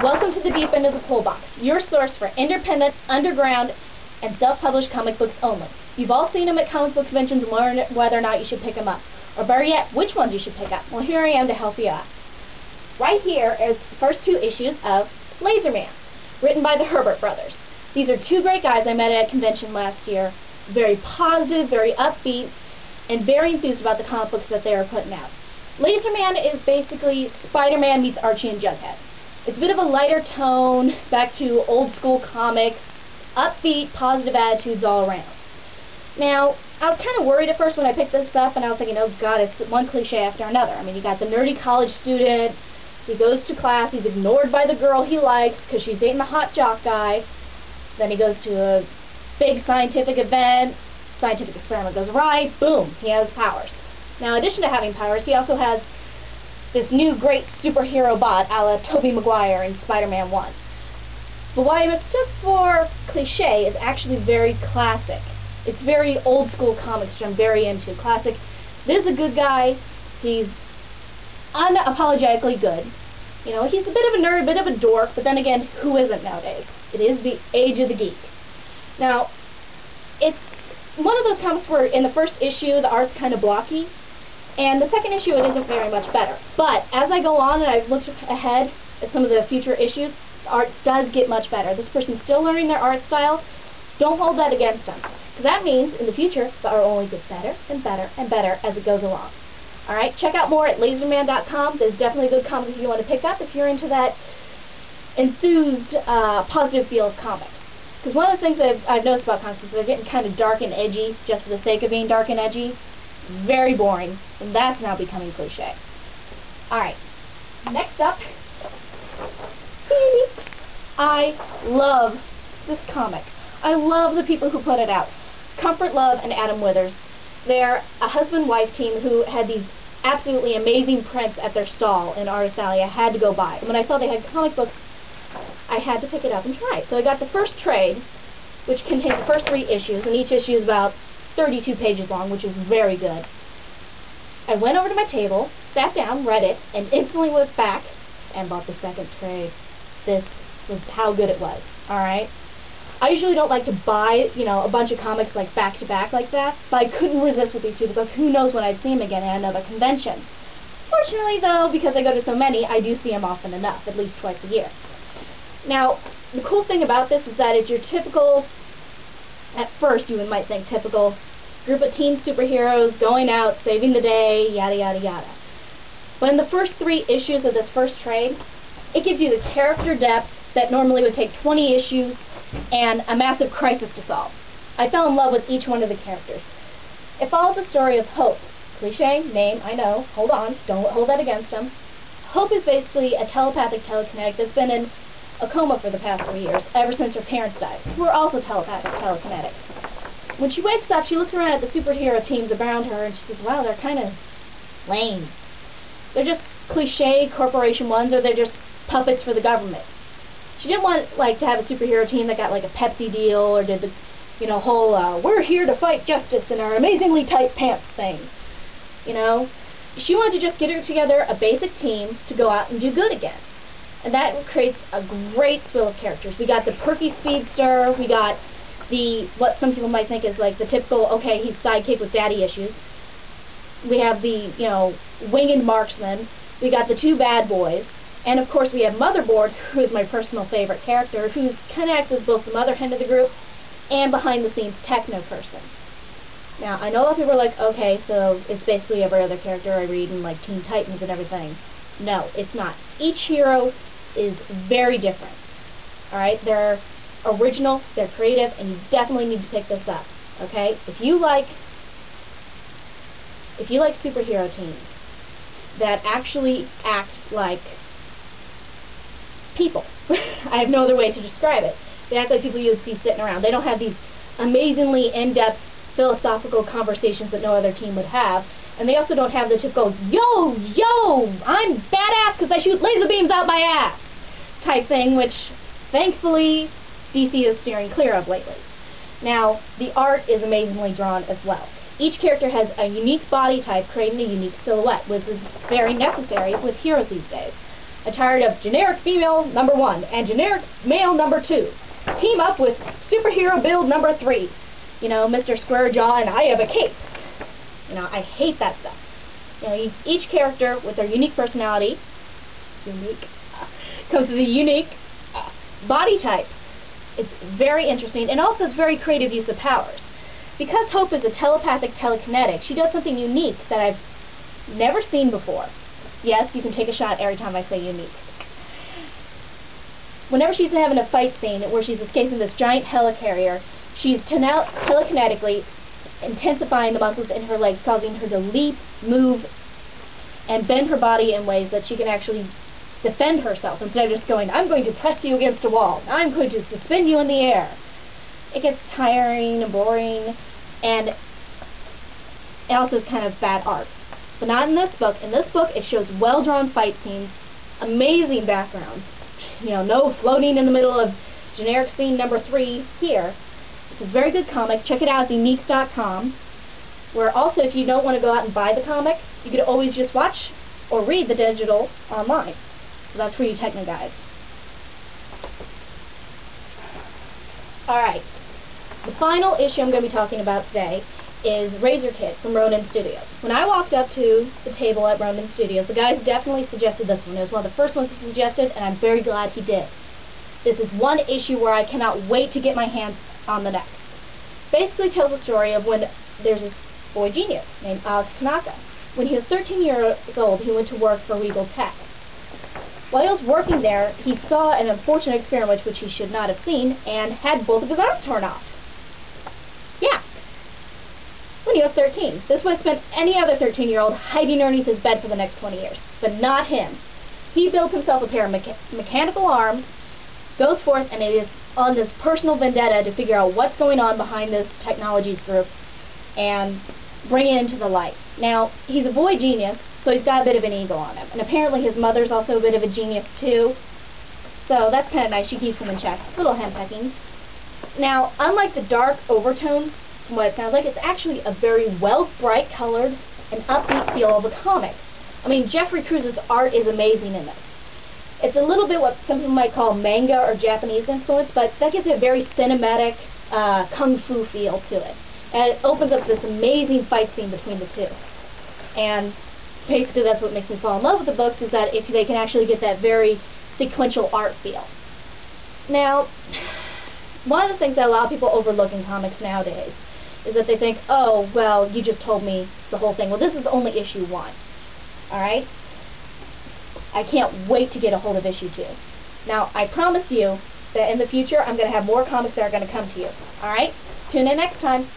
Welcome to the deep end of the Pullbox, your source for independent, underground, and self-published comic books only. You've all seen them at comic book conventions and learned whether or not you should pick them up. Or better yet, which ones you should pick up. Well, here I am to help you out. Right here is the first two issues of Laserman, written by the Herbert brothers. These are two great guys I met at a convention last year. Very positive, very upbeat, and very enthused about the comic books that they are putting out. Laserman is basically Spider-Man meets Archie and Jughead. It's a bit of a lighter tone, back to old school comics, upbeat, positive attitudes all around. Now, I was kind of worried at first when I picked this up, and I was thinking, oh god, it's one cliche after another. I mean, you got the nerdy college student, he goes to class, he's ignored by the girl he likes because she's dating the hot jock guy. Then he goes to a big scientific event, scientific experiment goes awry, boom, he has powers. Now, in addition to having powers, he also has this new great superhero bot a la Tobey Maguire in Spider-Man 1. But what I mistook for cliche is actually very classic. It's very old school comics, which I'm very into. Classic. This is a good guy. He's unapologetically good. You know, he's a bit of a nerd, a bit of a dork, but then again, who isn't nowadays? It is the age of the geek. Now, it's one of those comics where in the first issue the art's kind of blocky, and the second issue it isn't very much better. But as I go on and I've looked ahead at some of the future issues, the art does get much better. This person's still learning their art style. Don't hold that against them, because that means in the future the art will only get better and better and better as it goes along. Alright, check out more at laserman.com. There's definitely a good comic if you want to pick up if you're into that enthused, positive feel of comics. Because one of the things I've noticed about comics is they're getting kind of dark and edgy just for the sake of being dark and edgy. Very boring, and that's now becoming cliche. Alright, next up, Phoenix. I love this comic. I love the people who put it out. Comfort Love and Adam Withers. They're a husband-wife team who had these absolutely amazing prints at their stall in Artist Alley. I had to go buy. And when I saw they had comic books, I had to pick it up and try it. So I got the first trade, which contains the first 3 issues, and each issue is about 32 pages long, which is very good. I went over to my table, sat down, read it, and instantly went back and bought the second trade. This was how good it was. Alright? I usually don't like to buy, you know, a bunch of comics like back to back like that, but I couldn't resist with these people because who knows when I'd see them again at another convention. Fortunately, though, because I go to so many, I do see them often enough, at least twice a year. Now, the cool thing about this is that it's your typical, at first you might think typical, group of teen superheroes going out, saving the day, yada yada yada. But in the first 3 issues of this first trade, it gives you the character depth that normally would take 20 issues and a massive crisis to solve. I fell in love with each one of the characters. It follows a story of Hope. Cliche name, I know. Hold on, don't hold that against him. Hope is basically a telepathic telekinetic that's been in a coma for the past 3 years, ever since her parents died, who are also telepathic telekinetics. When she wakes up, she looks around at the superhero teams around her and she says, wow, they're kind of lame. They're just cliche corporation ones, or they're just puppets for the government. She didn't want to have a superhero team that got like a Pepsi deal or did the, you know, whole we're here to fight justice in our amazingly tight pants thing. You know, she wanted to just get her together a basic team to go out and do good again. And that creates a great swill of characters. We got the perky speedster, we got the, what some people might think is like the typical, okay, he's sidekick with daddy issues. We have the, you know, winged marksman. We got the 2 bad boys. And of course we have Motherboard, who is my personal favorite character, who's kind of acts as both the mother hen of the group and behind-the-scenes techno person. Now, I know a lot of people are like, okay, so it's basically every other character I read in like Teen Titans and everything. No, it's not. Each hero is very different. Alright, they're original, they're creative, and you definitely need to pick this up. Okay? If you like superhero teams that actually act like people. I have no other way to describe it. They act like people you would see sitting around. They don't have these amazingly in-depth philosophical conversations that no other team would have. And they also don't have the typical, yo, I'm badass because I shoot laser beams out my ass type thing, which thankfully DC is steering clear of lately. Now, the art is amazingly drawn as well. Each character has a unique body type creating a unique silhouette, which is very necessary with heroes these days. tired of generic female number 1 and generic male number 2. Team up with superhero build number 3. You know, Mr. Square Jaw and I have a cape. You know, I hate that stuff. You know, each character with their unique personality, comes with a unique body type. It's very interesting, and also it's very creative use of powers. Because Hope is a telepathic telekinetic, she does something unique that I've never seen before. Yes, you can take a shot every time I say unique. Whenever she's having a fight scene where she's escaping this giant helicarrier, she's telekinetically intensifying the muscles in her legs, causing her to leap, move, and bend her body in ways that she can actually defend herself instead of just going, I'm going to press you against a wall, I'm going to suspend you in the air. It gets tiring and boring, and it also is kind of bad art. But not in this book. In this book, it shows well-drawn fight scenes, amazing backgrounds. You know, no floating in the middle of generic scene number 3 here. It's a very good comic. Check it out at theuniques.com, where also if you don't want to go out and buy the comic, you could always just watch or read the digital online. So that's for you techno guys. Alright, the final issue I'm going to be talking about today is Razor Kid from Ronin Studios. When I walked up to the table at Ronin Studios, the guys definitely suggested this one. It was one of the first ones he suggested, and I'm very glad he did. This is one issue where I cannot wait to get my hands on the next. Basically tells a story of when there's this boy genius named Alex Tanaka. When he was 13 years old, he went to work for Regal Techs. While he was working there, he saw an unfortunate experiment which he should not have seen, and had both of his arms torn off. Yeah. When he was 13. This would have spent any other 13-year-old hiding underneath his bed for the next 20 years. But not him. He built himself a pair of mechanical arms, goes forth, and it is on this personal vendetta to figure out what's going on behind this technologies group and bring it into the light. Now, he's a boy genius, so he's got a bit of an ego on him. And apparently his mother's also a bit of a genius too. So that's kind of nice. She keeps him in check. Little henpecking. Now, unlike the dark overtones, from what it sounds like, it's actually a very well, bright colored and upbeat feel of a comic. I mean, Jeffrey Cruz's art is amazing in this. It's a little bit what some people might call manga or Japanese influence, but that gives it a very cinematic kung fu feel to it. And it opens up this amazing fight scene between the two. And basically that's what makes me fall in love with the books, is that if they can actually get that very sequential art feel. Now, one of the things that a lot of people overlook in comics nowadays is that they think, oh, well, you just told me the whole thing. Well, this is only issue 1. Alright? I can't wait to get a hold of issue 2. Now, I promise you that in the future I'm going to have more comics that are going to come to you. Alright? Tune in next time.